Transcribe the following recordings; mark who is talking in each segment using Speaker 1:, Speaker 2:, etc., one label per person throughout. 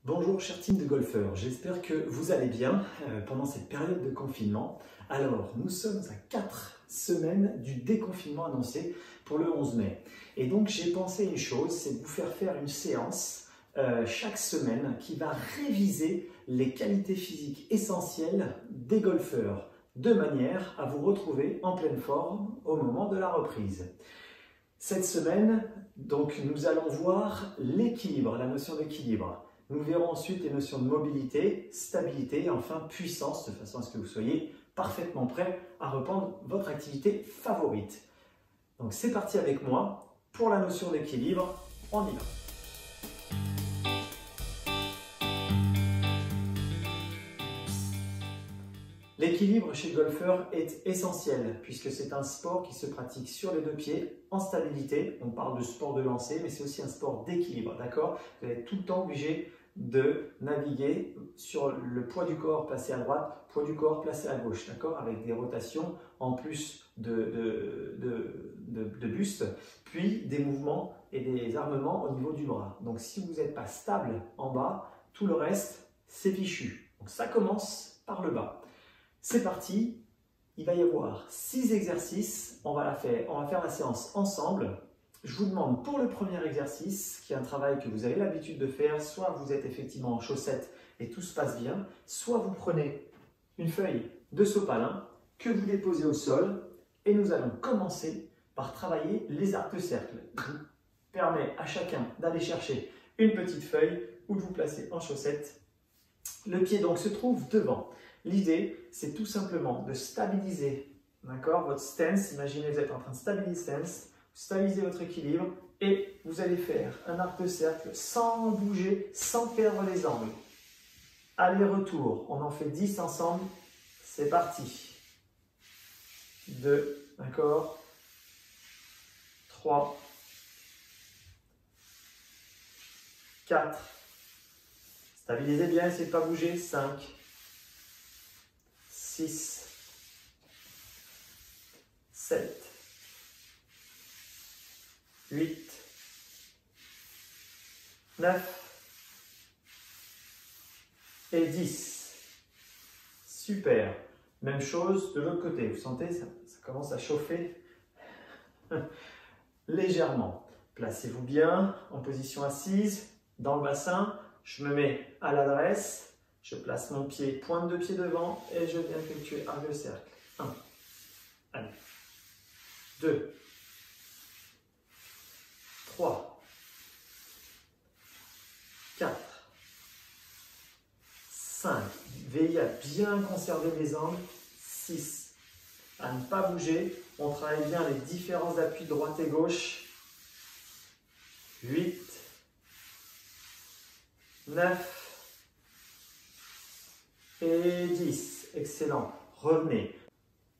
Speaker 1: Bonjour chère team de golfeurs, j'espère que vous allez bien pendant cette période de confinement. Alors, nous sommes à 4 semaines du déconfinement annoncé pour le 11 mai. Et donc j'ai pensé une chose, c'est de vous faire une séance chaque semaine qui va réviser les qualités physiques essentielles des golfeurs, de manière à vous retrouver en pleine forme au moment de la reprise. Cette semaine, donc, nous allons voir l'équilibre, la notion d'équilibre. Nous verrons ensuite les notions de mobilité, stabilité et enfin puissance, de façon à ce que vous soyez parfaitement prêt à reprendre votre activité favorite. Donc c'est parti avec moi pour la notion d'équilibre, on y va. L'équilibre chez le golfeur est essentiel puisque c'est un sport qui se pratique sur les deux pieds en stabilité. On parle de sport de lancer, mais c'est aussi un sport d'équilibre, d'accord? Vous êtes tout le temps obligé de naviguer sur le poids du corps placé à droite, poids du corps placé à gauche, d'accord? Avec des rotations en plus de buste, puis des mouvements et des armements au niveau du bras. Donc si vous n'êtes pas stable en bas, tout le reste, c'est fichu. Donc ça commence par le bas. C'est parti, il va y avoir 6 exercices, on va faire la séance ensemble. Je vous demande pour le premier exercice, qui est un travail que vous avez l'habitude de faire, soit vous êtes effectivement en chaussettes et tout se passe bien, soit vous prenez une feuille de sopalin que vous déposez au sol et nous allons commencer par travailler les arcs de cercle. Je vous permets à chacun d'aller chercher une petite feuille ou de vous placer en chaussettes. Le pied donc se trouve devant. L'idée, c'est tout simplement de stabiliser, d'accord, votre stance. Imaginez que vous êtes en train de stabiliser stance, stabiliser votre équilibre et vous allez faire un arc de cercle sans bouger, sans perdre les angles. Aller-retour, on en fait 10 ensemble, c'est parti. 2, d'accord, 3, 4, stabilisez bien, essayez de ne pas bouger, 5, 6, 7, 8, 9 et 10. Super. Même chose de l'autre côté. Vous sentez, ça commence à chauffer légèrement. Placez-vous bien en position assise, dans le bassin. Je me mets à l'adresse. Je place mon pied, pointe de pied devant et je viens effectuer arc de cercle. 1. Allez. 2. 3. 4. 5. Veillez à bien conserver les angles. 6. À ne pas bouger. On travaille bien les différents appuis droite et gauche. 8. 9. Et 10. Excellent. Revenez.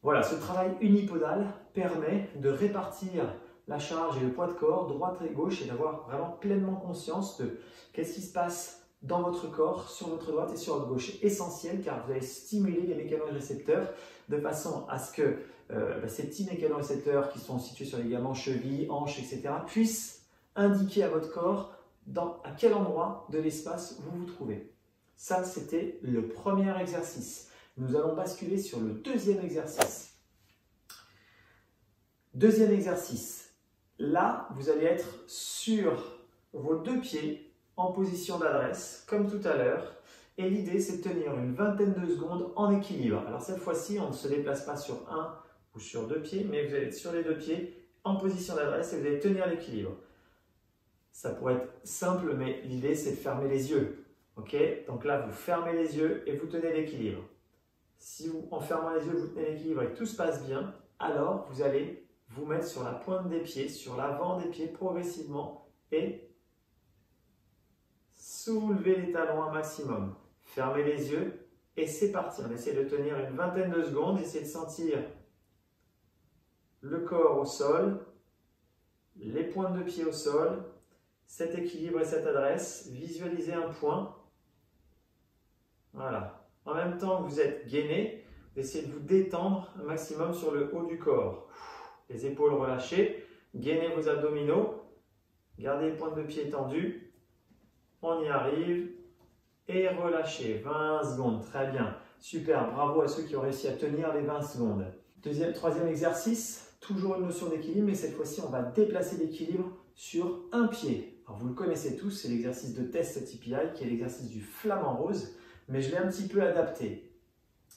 Speaker 1: Voilà, ce travail unipodal permet de répartir la charge et le poids de corps droite et gauche et d'avoir vraiment pleinement conscience de qu'est-ce qui se passe dans votre corps, sur votre droite et sur votre gauche. Essentiel car vous allez stimuler les mécanorécepteurs de façon à ce que ces petits mécanorécepteurs qui sont situés sur les ligaments, chevilles, hanches, etc. puissent indiquer à votre corps à quel endroit de l'espace vous vous trouvez. Ça, c'était le premier exercice. Nous allons basculer sur le deuxième exercice. Deuxième exercice. Là, vous allez être sur vos deux pieds en position d'adresse, comme tout à l'heure. Et l'idée, c'est de tenir une vingtaine de secondes en équilibre. Alors cette fois-ci, on ne se déplace pas sur un ou sur deux pieds, mais vous allez être sur les deux pieds en position d'adresse et vous allez tenir l'équilibre. Ça pourrait être simple, mais l'idée, c'est de fermer les yeux. Ok, donc là, vous fermez les yeux et vous tenez l'équilibre. Si vous, en fermant les yeux, vous tenez l'équilibre et que tout se passe bien, alors vous allez vous mettre sur la pointe des pieds, sur l'avant des pieds progressivement et soulevez les talons un maximum. Fermez les yeux et c'est parti. On essaie de tenir une vingtaine de secondes, essayez de sentir le corps au sol, les pointes de pied au sol, cet équilibre et cette adresse. Visualisez un point. Voilà. En même temps que vous êtes gainé, essayez de vous détendre un maximum sur le haut du corps. Les épaules relâchées, gainez vos abdominaux, gardez les pointes de pied tendues. On y arrive. et relâchez. 20 secondes, très bien. Super, bravo à ceux qui ont réussi à tenir les 20 secondes. Troisième exercice, toujours une notion d'équilibre, mais cette fois-ci, on va déplacer l'équilibre sur un pied. Alors, vous le connaissez tous, c'est l'exercice de test TPI, qui est l'exercice du flamant rose, mais je l'ai un petit peu adapté.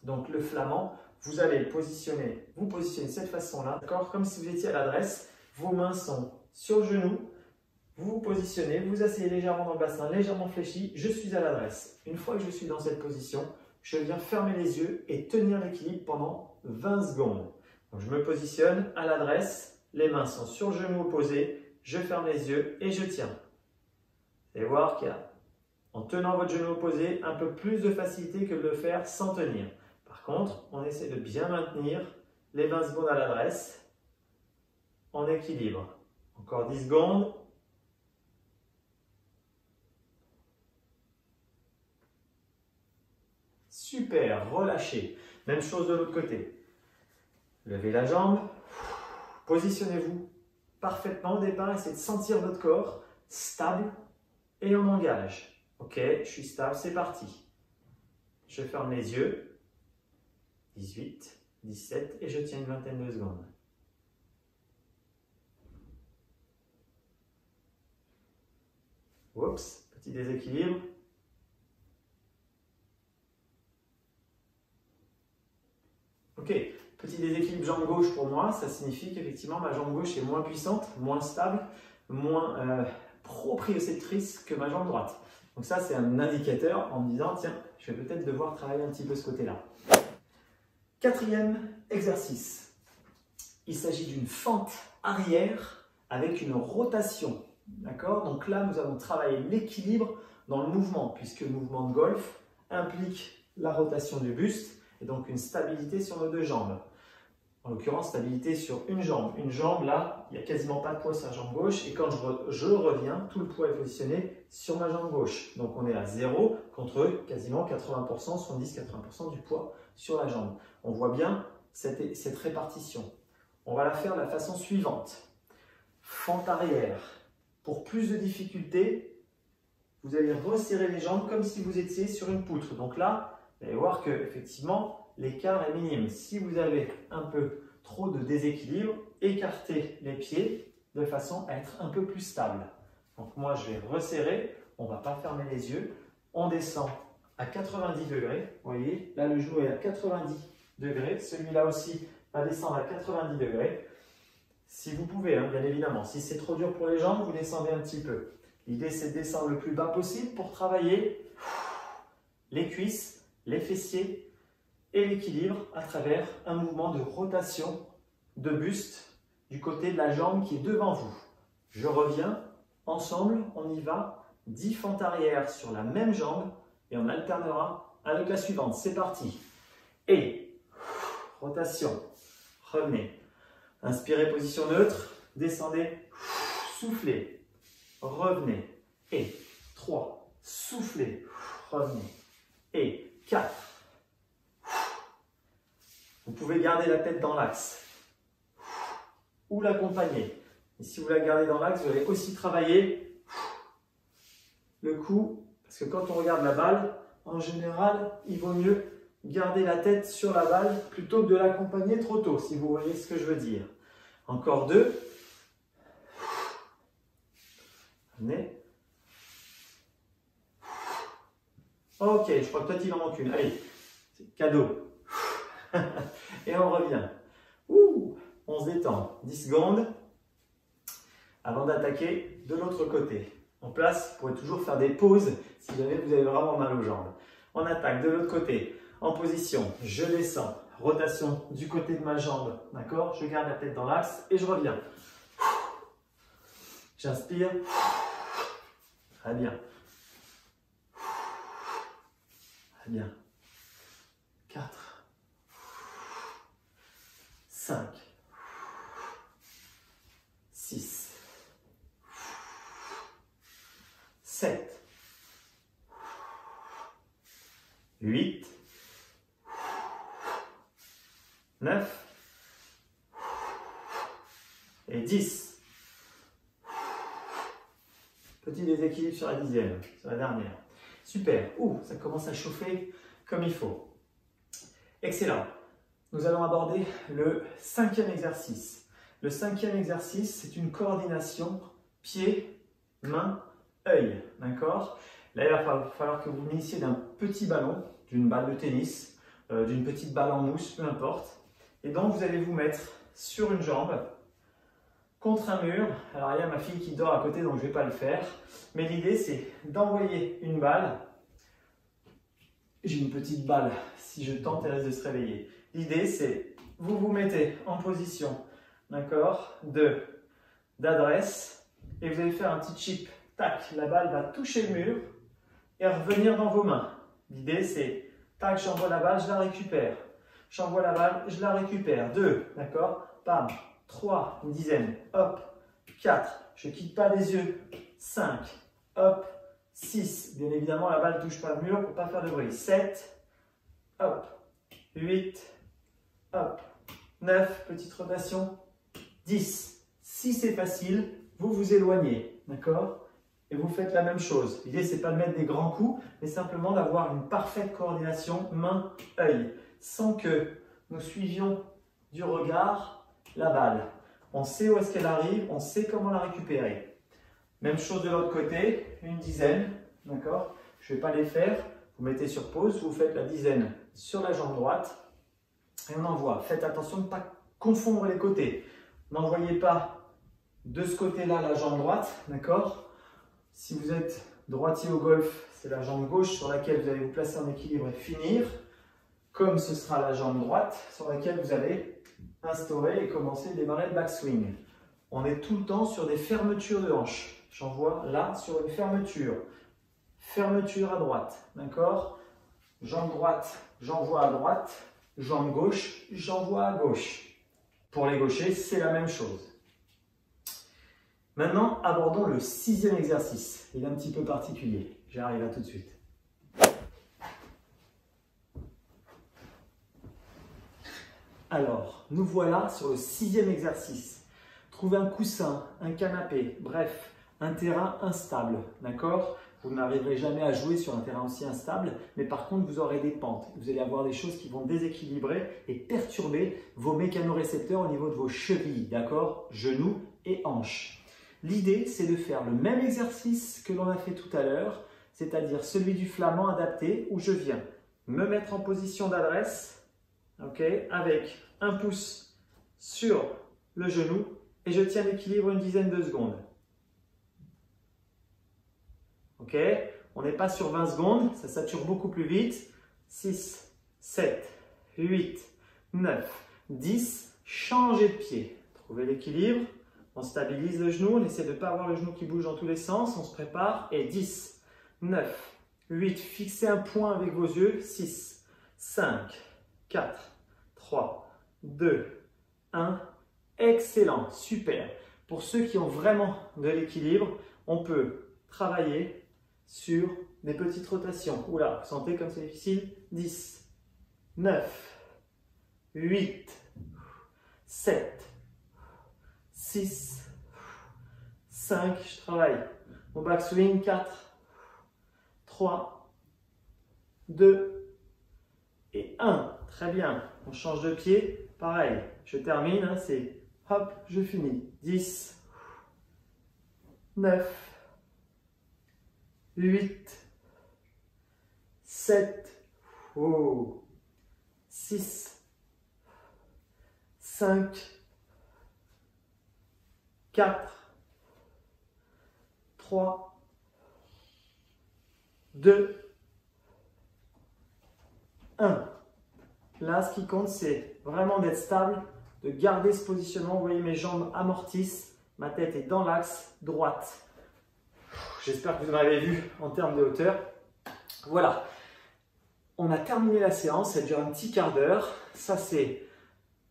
Speaker 1: Donc, le flamant, vous allez vous positionner de cette façon-là, d'accord, comme si vous étiez à l'adresse. Vos mains sont sur le genou, vous vous positionnez, vous asseyez légèrement dans le bassin, légèrement fléchi, je suis à l'adresse. Une fois que je suis dans cette position, je viens fermer les yeux et tenir l'équilibre pendant 20 secondes. Donc, je me positionne à l'adresse, les mains sont sur le genou opposé, je ferme les yeux et je tiens. Vous allez voir qu'en tenant votre genou opposé, un peu plus de facilité que de le faire sans tenir. Par contre, on essaie de bien maintenir les 20 secondes à l'adresse en équilibre. Encore 10 secondes. Super, relâchez. Même chose de l'autre côté. Levez la jambe, positionnez-vous parfaitement au départ, essayez de sentir votre corps stable et on engage. Ok, je suis stable, c'est parti. Je ferme les yeux. 18, 17 et je tiens une vingtaine de secondes. Oups, petit déséquilibre. Ok, petit déséquilibre jambe gauche pour moi, ça signifie qu'effectivement ma jambe gauche est moins puissante, moins stable, moins proprioceptrice que ma jambe droite. Donc ça c'est un indicateur en me disant tiens, je vais peut-être devoir travailler un petit peu ce côté-là. Quatrième exercice, il s'agit d'une fente arrière avec une rotation. D'accord? Donc là nous allons travailler l'équilibre dans le mouvement puisque le mouvement de golf implique la rotation du buste et donc une stabilité sur nos deux jambes. En l'occurrence, stabilité sur une jambe. Une jambe, là, il n'y a quasiment pas de poids sur la jambe gauche. Et quand je reviens, tout le poids est positionné sur ma jambe gauche. Donc on est à 0 contre quasiment 80%, 70-80% du poids sur la jambe. On voit bien cette répartition. On va la faire de la façon suivante. Fente arrière. Pour plus de difficulté, vous allez resserrer les jambes comme si vous étiez sur une poutre. Donc là, vous allez voir qu'effectivement, l'écart est minime. Si vous avez un peu trop de déséquilibre, écartez les pieds de façon à être un peu plus stable. Donc moi, je vais resserrer. On ne va pas fermer les yeux. On descend à 90 degrés. Vous voyez, là, le genou est à 90 degrés. Celui-là aussi va descendre à 90 degrés. Si vous pouvez, hein, bien évidemment. Si c'est trop dur pour les jambes, vous descendez un petit peu. L'idée, c'est de descendre le plus bas possible pour travailler les cuisses, les fessiers et l'équilibre à travers un mouvement de rotation de buste du côté de la jambe qui est devant vous. Je reviens, ensemble, on y va, 10 fentes arrière sur la même jambe et on alternera avec la suivante. C'est parti. Et rotation, revenez. Inspirez, position neutre, descendez, soufflez, revenez. Et 3, soufflez, revenez. Et 4. Vous pouvez garder la tête dans l'axe ou l'accompagner. Et si vous la gardez dans l'axe, vous allez aussi travailler le cou. Parce que quand on regarde la balle, en général, il vaut mieux garder la tête sur la balle plutôt que de l'accompagner trop tôt, si vous voyez ce que je veux dire. Encore 2. Venez. Ok, je crois que peut-être il en manque une. Allez, c'est cadeau. Et on revient. Ouh, on se détend. 10 secondes avant d'attaquer de l'autre côté. En place, vous pouvez toujours faire des pauses si jamais vous avez vraiment mal aux jambes. On attaque de l'autre côté. En position, je descends. Rotation du côté de ma jambe. D'accord? Je garde la tête dans l'axe et je reviens. J'inspire. Très bien. Très bien. 4. 5. 6. 7. 8. 9 et 10. Petit déséquilibre sur la 10e, sur la dernière. Super. Ouh, ça commence à chauffer comme il faut. Excellent. Nous allons aborder le 5e exercice. Le 5e exercice, c'est une coordination pied, main, œil. D'accord? Là, il va falloir que vous munissez d'un petit ballon, d'une balle de tennis, d'une petite balle en mousse, peu importe. Et donc, vous allez vous mettre sur une jambe, contre un mur. Alors, il y a ma fille qui dort à côté, donc je ne vais pas le faire. Mais l'idée, c'est d'envoyer une balle. J'ai une petite balle. Si je tente, elle risque de se réveiller. L'idée, c'est vous vous mettez en position, d'accord, d'adresse. Et vous allez faire un petit chip. Tac, la balle va toucher le mur et revenir dans vos mains. L'idée, c'est tac, j'envoie la balle, je la récupère. J'envoie la balle, je la récupère. 2, d'accord, bam. 3, une dizaine, hop. 4, je ne quitte pas les yeux. 5, hop. 6, bien évidemment, la balle ne touche pas le mur pour ne pas faire de bruit. 7, hop. 8, hop. 9, petite rotation. 10, si c'est facile, vous vous éloignez, d'accord? Et vous faites la même chose. L'idée, ce n'est pas de mettre des grands coups, mais simplement d'avoir une parfaite coordination main-œil, sans que nous suivions du regard la balle. On sait où est-ce qu'elle arrive, on sait comment la récupérer. Même chose de l'autre côté, une dizaine, d'accord? Je ne vais pas les faire. Vous mettez sur pause, vous faites la dizaine sur la jambe droite et on envoie. Faites attention de ne pas confondre les côtés. N'envoyez pas de ce côté-là la jambe droite, d'accord? Si vous êtes droitier au golf, c'est la jambe gauche sur laquelle vous allez vous placer en équilibre et finir, comme ce sera la jambe droite sur laquelle vous allez instaurer et commencer à démarrer le backswing. On est tout le temps sur des fermetures de hanches. J'envoie là sur une fermeture. Fermeture à droite, d'accord? Jambe droite, j'envoie à droite. Jambe gauche, j'envoie à gauche. Pour les gauchers, c'est la même chose. Maintenant, abordons le 6e exercice. Il est un petit peu particulier. J'arrive à tout de suite. Alors, nous voilà sur le 6e exercice. Trouvez un coussin, un canapé, bref, un terrain instable, d'accord? Vous n'arriverez jamais à jouer sur un terrain aussi instable, mais par contre, vous aurez des pentes. Vous allez avoir des choses qui vont déséquilibrer et perturber vos mécanorécepteurs au niveau de vos chevilles, d'accord? Genoux et hanches. L'idée, c'est de faire le même exercice que l'on a fait tout à l'heure, c'est-à-dire celui du flamand adapté, où je viens me mettre en position d'adresse, okay, avec un pouce sur le genou et je tiens l'équilibre une dizaine de secondes. Ok, on n'est pas sur 20 secondes, ça sature beaucoup plus vite. 6, 7, 8, 9, 10. Changez de pied. Trouvez l'équilibre. On stabilise le genou. On essaie de ne pas avoir le genou qui bouge dans tous les sens. On se prépare. Et 10, 9, 8. Fixez un point avec vos yeux. 6, 5, 4, 3, 2, 1. Excellent. Super. Pour ceux qui ont vraiment de l'équilibre, on peut travailler sur des petites rotations. Oula, vous sentez comme c'est difficile? 10, 9, 8, 7, 6, 5, je travaille. Mon backswing, 4, 3, 2 et 1. Très bien. On change de pied. Pareil. Je termine. Hein, c'est hop, je finis. 10, 9, 8, 7, 6, 5, 4, 3, 2, 1. Là, ce qui compte, c'est vraiment d'être stable, de garder ce positionnement. Vous voyez, mes jambes amortissent, ma tête est dans l'axe droite. J'espère que vous en avez vu en termes de hauteur. Voilà, on a terminé la séance, elle dure un petit quart d'heure. Ça, c'est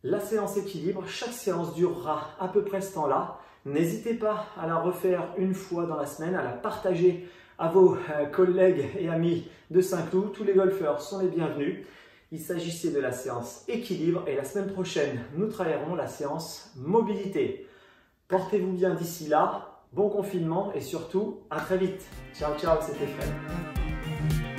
Speaker 1: la séance équilibre. Chaque séance durera à peu près ce temps-là. N'hésitez pas à la refaire une fois dans la semaine, à la partager à vos collègues et amis de Saint-Cloud. Tous les golfeurs sont les bienvenus. Il s'agissait de la séance équilibre et la semaine prochaine, nous travaillerons la séance mobilité. Portez-vous bien d'ici là. Bon confinement et surtout, à très vite. Ciao, ciao, c'était Fred. ciao.